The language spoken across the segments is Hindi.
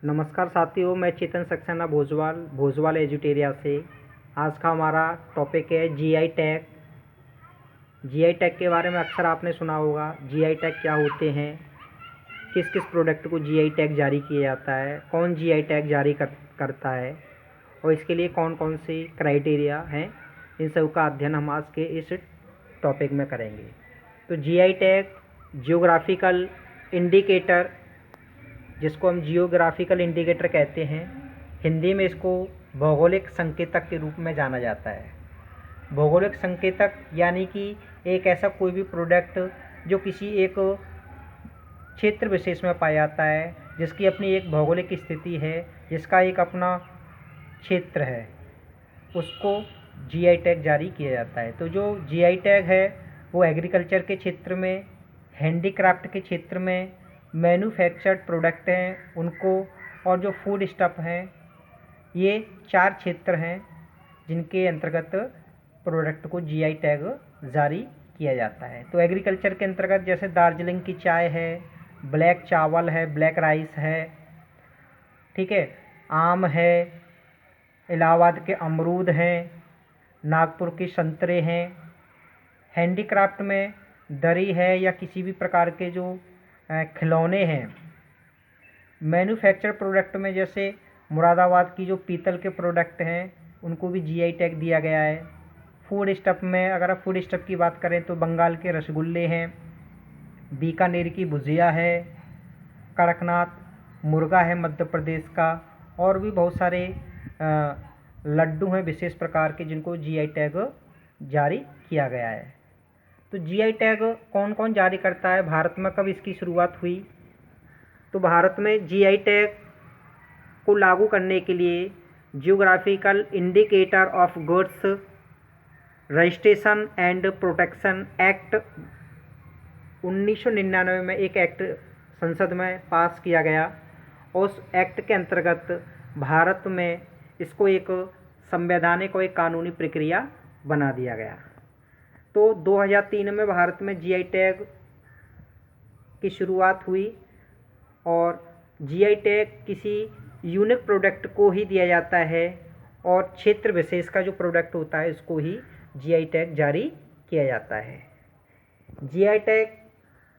नमस्कार साथियों, मैं चेतन सक्सेना भोजवाल एजुटेरिया से। आज का हमारा टॉपिक है जीआई टैग। जीआई टैग के बारे में अक्सर आपने सुना होगा। जीआई टैग क्या होते हैं, किस किस प्रोडक्ट को जीआई टैग जारी किया जाता है, कौन जीआई टैग जारी करता है और इसके लिए कौन कौन से क्राइटेरिया हैं, इन सब का अध्ययन हम आज के इस टॉपिक में करेंगे। तो जीआई टैग जियोग्राफिकल इंडिकेटर, जिसको हम जियोग्राफिकल इंडिकेटर कहते हैं, हिंदी में इसको भौगोलिक संकेतक के रूप में जाना जाता है। भौगोलिक संकेतक यानी कि एक ऐसा कोई भी प्रोडक्ट जो किसी एक क्षेत्र विशेष में पाया जाता है, जिसकी अपनी एक भौगोलिक स्थिति है, जिसका एक अपना क्षेत्र है, उसको जीआई टैग जारी किया जाता है। तो जो जीआई टैग है वो एग्रीकल्चर के क्षेत्र में, हैंडीक्राफ्ट के क्षेत्र में, मैन्युफैक्चर्ड प्रोडक्ट हैं उनको, और जो फूड स्टफ हैं, ये 4 क्षेत्र हैं जिनके अंतर्गत प्रोडक्ट को जीआई टैग जारी किया जाता है। तो एग्रीकल्चर के अंतर्गत जैसे दार्जिलिंग की चाय है, ब्लैक चावल है, ब्लैक राइस है, ठीक है, आम है, इलाहाबाद के अमरूद हैं, नागपुर के संतरे हैं। हैंडीक्राफ्ट में दरी है या किसी भी प्रकार के जो खिलौने हैं। मैन्युफैक्चर प्रोडक्ट में जैसे मुरादाबाद की जो पीतल के प्रोडक्ट हैं उनको भी जीआई टैग दिया गया है। फूड स्टफ में अगर आप फूड स्टफ की बात करें तो बंगाल के रसगुल्ले हैं, बीकानेर की भुजिया है, कड़कनाथ मुर्गा है मध्य प्रदेश का, और भी बहुत सारे लड्डू हैं विशेष प्रकार के जिनको जीआई टैग जारी किया गया है। तो जीआई टैग कौन कौन जारी करता है, भारत में कब इसकी शुरुआत हुई? तो भारत में जीआई टैग को लागू करने के लिए geographical indicator of goods registration and protection act 1999 में एक एक्ट संसद में पास किया गया। उस एक्ट के अंतर्गत भारत में इसको एक संवैधानिक और एक कानूनी प्रक्रिया बना दिया गया। तो 2003 में भारत में जीआई टैग की शुरुआत हुई, और जीआई टैग किसी यूनिक प्रोडक्ट को ही दिया जाता है, और क्षेत्र विशेष का जो प्रोडक्ट होता है उसको ही जीआई टैग जारी किया जाता है। जीआई टैग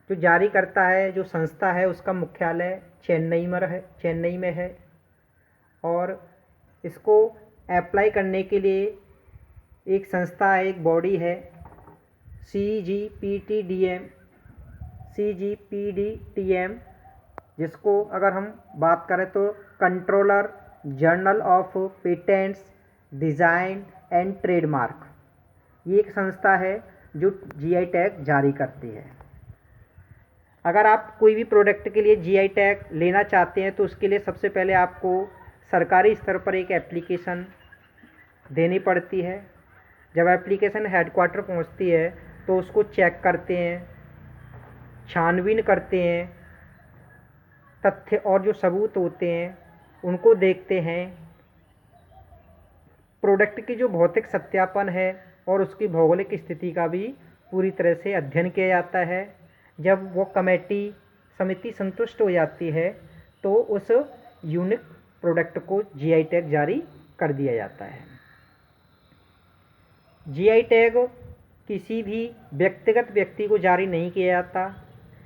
जो जारी करता है, जो संस्था है, उसका मुख्यालय चेन्नई में है, और इसको अप्लाई करने के लिए एक संस्था है, एक बॉडी है, CGPTM, जिसको अगर हम बात करें तो controller journal of patents design and trademark, ये एक संस्था है जो जीआई टैग जारी करती है। अगर आप कोई भी प्रोडक्ट के लिए जीआई टैग लेना चाहते हैं तो उसके लिए सबसे पहले आपको सरकारी स्तर पर एक एप्लीकेशन देनी पड़ती है। जब एप्लीकेशन हेडक्वार्टर पहुंचती है तो उसको चेक करते हैं, छानबीन करते हैं, तथ्य और जो सबूत होते हैं उनको देखते हैं, प्रोडक्ट की जो भौतिक सत्यापन है और उसकी भौगोलिक स्थिति का भी पूरी तरह से अध्ययन किया जाता है। जब वो समिति संतुष्ट हो जाती है तो उस यूनिक प्रोडक्ट को जीआई टैग जारी कर दिया जाता है। जीआई टैग किसी भी व्यक्तिगत व्यक्ति को जारी नहीं किया जाता,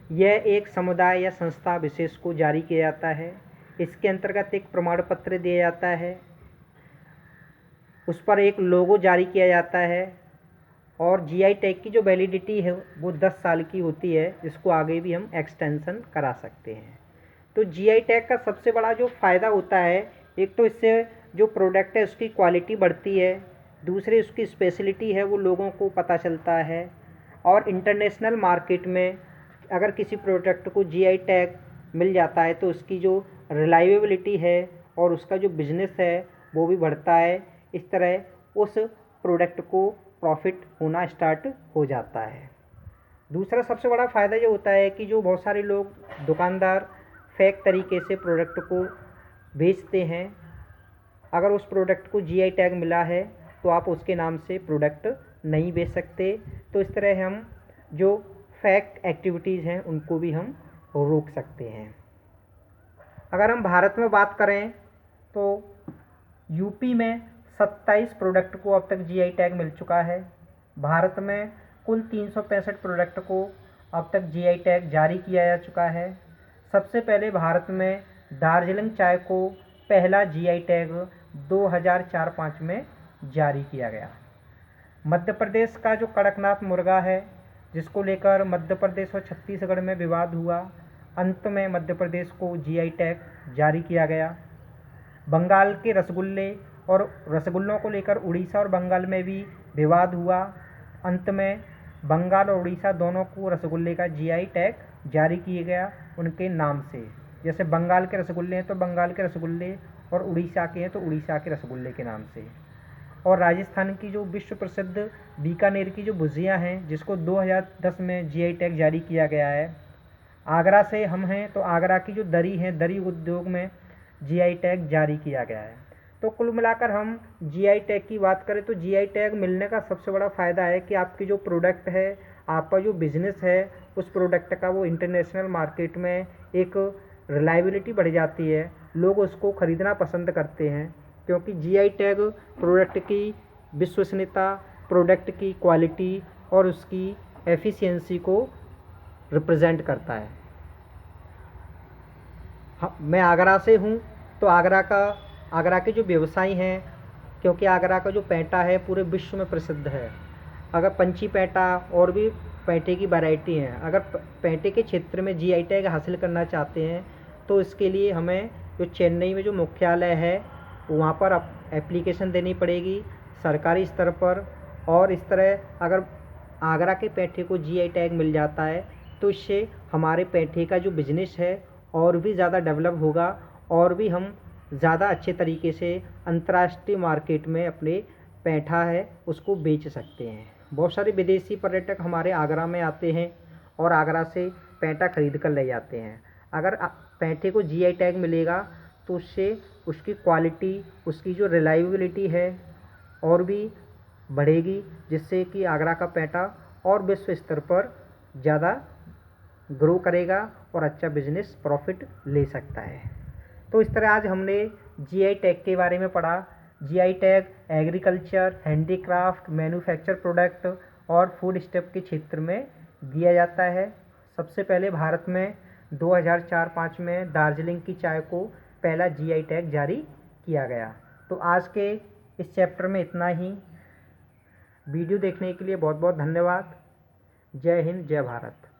यह एक समुदाय या संस्था विशेष को जारी किया जाता है। इसके अंतर्गत एक प्रमाण पत्र दिया जाता है, उस पर एक लोगो जारी किया जाता है, और जीआई टैग की जो वैलिडिटी है वो 10 साल की होती है, जिसको आगे भी हम एक्सटेंशन करा सकते हैं। तो जीआई टैग का सबसे बड़ा जो फ़ायदा होता है, एक तो इससे जो प्रोडक्ट है उसकी क्वालिटी बढ़ती है, दूसरी उसकी स्पेशलिटी है वो लोगों को पता चलता है, और इंटरनेशनल मार्केट में अगर किसी प्रोडक्ट को जीआई टैग मिल जाता है तो उसकी जो रिलायबिलिटी है और उसका जो बिजनेस है वो भी बढ़ता है। इस तरह उस प्रोडक्ट को प्रॉफिट होना स्टार्ट हो जाता है। दूसरा सबसे बड़ा फ़ायदा ये होता है कि जो बहुत सारे लोग दुकानदार फेक तरीके से प्रोडक्ट को बेचते हैं, अगर उस प्रोडक्ट को जीआई टैग मिला है तो आप उसके नाम से प्रोडक्ट नहीं बेच सकते। तो इस तरह हम जो फैक एक्टिविटीज़ हैं उनको भी हम रोक सकते हैं। अगर हम भारत में बात करें तो यूपी में 27 प्रोडक्ट को अब तक जीआई टैग मिल चुका है। भारत में कुल 365 प्रोडक्ट को अब तक जीआई टैग जारी किया जा चुका है। सबसे पहले भारत में दार्जिलिंग चाय को पहला जीआई टैग 2004-05 में जारी किया गया। मध्य प्रदेश का जो कड़कनाथ मुर्गा है, जिसको लेकर मध्य प्रदेश और छत्तीसगढ़ में विवाद हुआ, अंत में मध्य प्रदेश को जीआई टैग जारी किया गया। बंगाल के रसगुल्ले और रसगुल्लों को लेकर उड़ीसा और बंगाल में भी विवाद हुआ। अंत में बंगाल और उड़ीसा दोनों को रसगुल्ले का जीआई टैग जारी किया गया उनके नाम से। जैसे बंगाल के रसगुल्ले हैं तो बंगाल के रसगुल्ले, और उड़ीसा के हैं तो उड़ीसा के रसगुल्ले के नाम से। और राजस्थान की जो विश्व प्रसिद्ध बीकानेर की जो भुजिया हैं, जिसको 2010 में जीआई टैग जारी किया गया है। आगरा से हम हैं तो आगरा की जो दरी है, दरी उद्योग में जीआई टैग जारी किया गया है। तो कुल मिलाकर हम जीआई टैग की बात करें तो जीआई टैग मिलने का सबसे बड़ा फ़ायदा है कि आपकी जो प्रोडक्ट है, आपका जो बिज़नेस है, उस प्रोडक्ट का वो इंटरनेशनल मार्केट में एक रिलायबिलिटी बढ़ जाती है। लोग उसको ख़रीदना पसंद करते हैं क्योंकि जीआई टैग प्रोडक्ट की विश्वसनीयता, प्रोडक्ट की क्वालिटी और उसकी एफिशिएंसी को रिप्रेजेंट करता है। मैं आगरा से हूँ तो आगरा के जो व्यवसायी हैं, क्योंकि आगरा का जो पैंटा है पूरे विश्व में प्रसिद्ध है। अगर पंची पैंटा और भी पैंटे की वैरायटी हैं, अगर पैंटे के क्षेत्र में जीआई टैग हासिल करना चाहते हैं तो इसके लिए हमें जो चेन्नई में जो मुख्यालय है वहाँ पर एप्लीकेशन देनी पड़ेगी सरकारी स्तर पर। और इस तरह अगर आगरा के पैंटे को जीआई टैग मिल जाता है तो इससे हमारे पैंटे का जो बिज़नेस है और भी ज़्यादा डेवलप होगा और भी हम ज़्यादा अच्छे तरीके से अंतर्राष्ट्रीय मार्केट में अपने पैंठा है उसको बेच सकते हैं। बहुत सारे विदेशी पर्यटक हमारे आगरा में आते हैं और आगरा से पैंटा खरीद कर ले जाते हैं। अगर पैंटे को जीआई टैग मिलेगा तो उससे उसकी क्वालिटी, उसकी जो रिलायबिलिटी है और भी बढ़ेगी, जिससे कि आगरा का पैंटा और विश्व स्तर पर ज़्यादा ग्रो करेगा और अच्छा बिजनेस प्रॉफिट ले सकता है। तो इस तरह आज हमने जीआई टैग के बारे में पढ़ा। GI tag agriculture, handicraft, manufacture product और फूड स्टेप के क्षेत्र में दिया जाता है। सबसे पहले भारत में 2004-05 में दार्जिलिंग की चाय को पहला जीआई टैग जारी किया गया। तो आज के इस चैप्टर में इतना ही। वीडियो देखने के लिए बहुत बहुत धन्यवाद। जय हिंद, जय भारत।